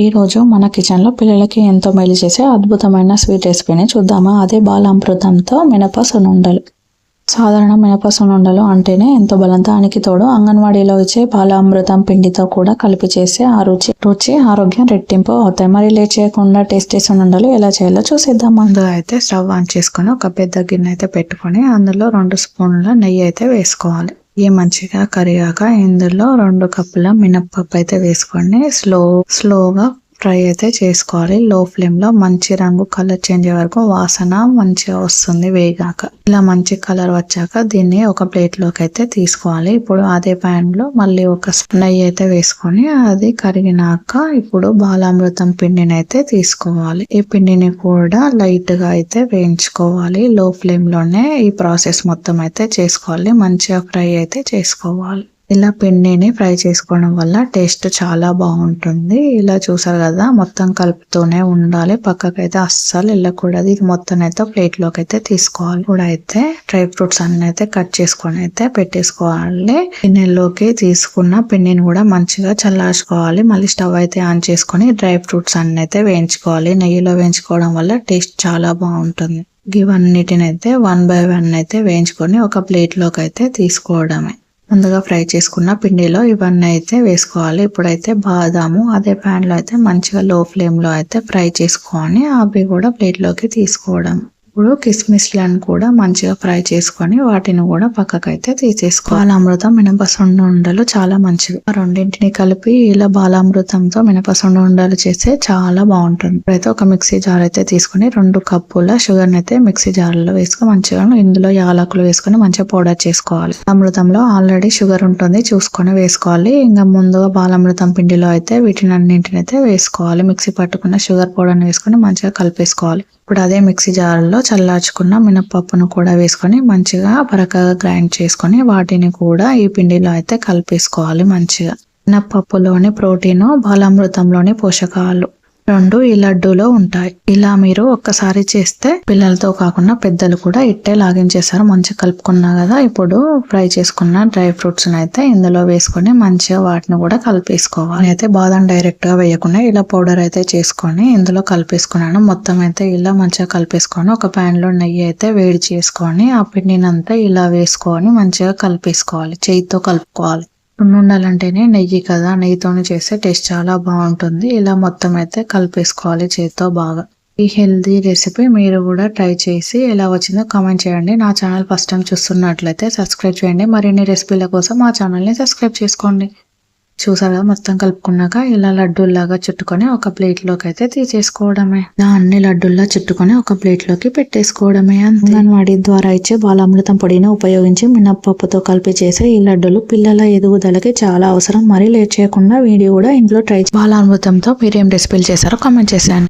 ఈ రోజు మన కిచెన్లో పిల్లలకి ఎంతో మేలు చేసే అద్భుతమైన స్వీట్ రెసిపీని చూద్దామా. అదే బాలామృతంతో మినప సున్నుండలు. సాధారణ మినప సున్నుండలు అంటేనే ఎంతో బలం. దానికి తోడు అంగన్వాడీలో ఇచ్చే బాలామృతం పిండితో కూడా కలిపి చేసే ఆ రుచి ఆరోగ్యం రెట్టింపు అవుతాయి. మరి లేట్ చేయకుండా టేస్టీ సున్నుండలు ఎలా చేయాలో చూసేద్దాం. ముందుగా అయితే స్టవ్ ఆన్ చేసుకొని ఒక పెద్ద గిన్నె అయితే పెట్టుకొని అందులో 2 స్పూన్ల నెయ్యి అయితే వేసుకోవాలి. ఈ మంచిగా కరిగాక ఇందులో 2 కప్పుల మినప్పప్పు అయితే వేసుకోండి. స్లోగా ఫ్రై అయితే చేసుకోవాలి. లో ఫ్లేమ్ లో మంచి రంగు కలర్ చేంజ్ అయ్యే వరకు వాసన మంచిగా వస్తుంది వేగాక. ఇలా మంచి కలర్ వచ్చాక దీన్ని ఒక ప్లేట్ లోకి అయితే తీసుకోవాలి. ఇప్పుడు అదే ప్యాన్ లో మళ్ళీ ఒక నెయ్యి అయితే వేసుకొని అది కరిగినాక ఇప్పుడు బాలామృతం పిండిని అయితే తీసుకోవాలి. ఈ పిండిని కూడా లైట్ గా అయితే వేయించుకోవాలి. లో ఫ్లేమ్ లోనే ఈ ప్రాసెస్ మొత్తం అయితే చేసుకోవాలి. మంచిగా ఫ్రై అయితే చేసుకోవాలి. ఇలా పిండిని ఫ్రై చేసుకోవడం వల్ల టేస్ట్ చాలా బాగుంటుంది. ఇలా చూసారు కదా, మొత్తం కలుపుతూనే ఉండాలి. పక్కకైతే అస్సలు వెళ్ళకూడదు. ఇది మొత్తం అయితే ప్లేట్ లోకి అయితే తీసుకోవాలి. ఇప్పుడైతే డ్రై ఫ్రూట్స్ అన్ని అయితే కట్ చేసుకొని అయితే పెట్టేసుకోవాలి. గిన్నెలోకి తీసుకున్న పిండిని కూడా మంచిగా చల్లార్చుకోవాలి. మళ్ళీ స్టవ్ అయితే ఆన్ చేసుకొని డ్రై ఫ్రూట్స్ అన్ని అయితే వేయించుకోవాలి. నెయ్యిలో వేయించుకోవడం వల్ల టేస్ట్ చాలా బాగుంటుంది. ఇవన్నిటిని అయితే 1 by 1 అయితే వేయించుకొని ఒక ప్లేట్ లోకి అయితే తీసుకోవడమే. ముందుగా ఫ్రై చేసుకున్న పిండిలో ఇవన్నీ అయితే వేసుకోవాలి. ఇప్పుడైతే బాదాము అదే ప్యాన్ లో అయితే మంచిగా లో ఫ్లేమ్ లో అయితే ఫ్రై చేసుకొని అవి కూడా ప్లేట్ లోకి తీసుకోవడం. ఇప్పుడు కిస్మిస్లను కూడా మంచిగా ఫ్రై చేసుకొని వాటిని కూడా పక్కకైతే తీసేసుకోవాలి. బాలామృతం మినప సున్నుండలు చాలా మంచివి. రెండింటిని కలిపి ఇలా బాలామృతంతో మినప సున్నుండలు చేస్తే చాలా బాగుంటుంది. ఇప్పుడైతే ఒక మిక్సీ జార్ అయితే తీసుకుని 2 కప్పుల షుగర్ అయితే మిక్సీ జార్ లో వేసుకొని మంచిగా ఇందులో యాలకులు వేసుకొని మంచిగా పౌడర్ చేసుకోవాలి. అమృతంలో ఆల్రెడీ షుగర్ ఉంటుంది, చూసుకొని వేసుకోవాలి. ఇంకా ముందుగా బాలామృతం పిండిలో అయితే వీటినన్నింటిని అయితే వేసుకోవాలి. మిక్సీ పట్టుకున్న షుగర్ పౌడర్ వేసుకొని మంచిగా కలిపేసుకోవాలి. ఇప్పుడు అదే మిక్సీ జార్లో చల్లార్చుకున్న మినపప్పును కూడా వేసుకొని మంచిగా బరకగా గ్రైండ్ చేసుకొని వాటిని కూడా ఈ పిండిలో అయితే కలిపేసుకోవాలి. మంచిగా మినపప్పులోని ప్రోటీన్, బాలామృతంలోని పోషకాలు 2 ఈ లడ్డూలో ఉంటాయి. ఇలా మీరు ఒక్కసారి చేస్తే పిల్లలతో కాకుండా పెద్దలు కూడా ఇట్టే లాగించేస్తారు. మంచిగా కలుపుకున్నా కదా, ఇప్పుడు ఫ్రై చేసుకున్న డ్రై ఫ్రూట్స్ అయితే ఇందులో వేసుకొని మంచిగా వాటిని కూడా కలిపేసుకోవాలి. అయితే బాదం డైరెక్ట్ గా వేయకుండా ఇలా పౌడర్ అయితే చేసుకొని ఇందులో కలిపేసుకున్నాను. మొత్తం అయితే ఇలా మంచిగా కలిపేసుకొని ఒక ప్యాన్ లో నెయ్యి అయితే వేడి చేసుకొని ఆ పిండినంతా ఇలా వేసుకొని మంచిగా కలిపేసుకోవాలి. చేయితో కలుపుకోవాలి. సున్నుండలంటేనే నెయ్యి కదా, నెయ్యితోనే చేస్తే టేస్ట్ చాలా బాగుంటుంది. ఇలా మొత్తం అయితే కలిపేసుకోవాలి చేతితో బాగా. ఈ హెల్దీ రెసిపీ మీరు కూడా ట్రై చేసి ఎలా వచ్చిందో కామెంట్ చేయండి. నా ఛానల్ ఫస్ట్ టైం చూస్తున్నట్లయితే సబ్స్క్రైబ్ చేయండి. మరిన్ని రెసిపీల కోసం మా ఛానల్ని సబ్స్క్రైబ్ చేసుకోండి. చూసారా, మొత్తం కలుపుకున్నాక ఇలా లడ్డూల్లాగా చుట్టుకొని ఒక ప్లేట్ లోకి అయితే తీసేసుకోవడమే. అన్ని లడ్డూల్లా చుట్టుకొని ఒక ప్లేట్ లోకి పెట్టేసుకోవడమే. అంగన్వాడీ ద్వారా ఇచ్చే బాలామృతం పొడిని ఉపయోగించి మినప్పప్పుతో కలిపి చేసే ఈ లడ్డూలు పిల్లల ఎదుగుదలకి చాలా అవసరం. మరీ లేట్ చేయకుండా వీడియో కూడా ఇంట్లో ట్రై బాలామృతంతో మీరేం రెసిపీలు చేశారో కామెంట్ చేసేయండి.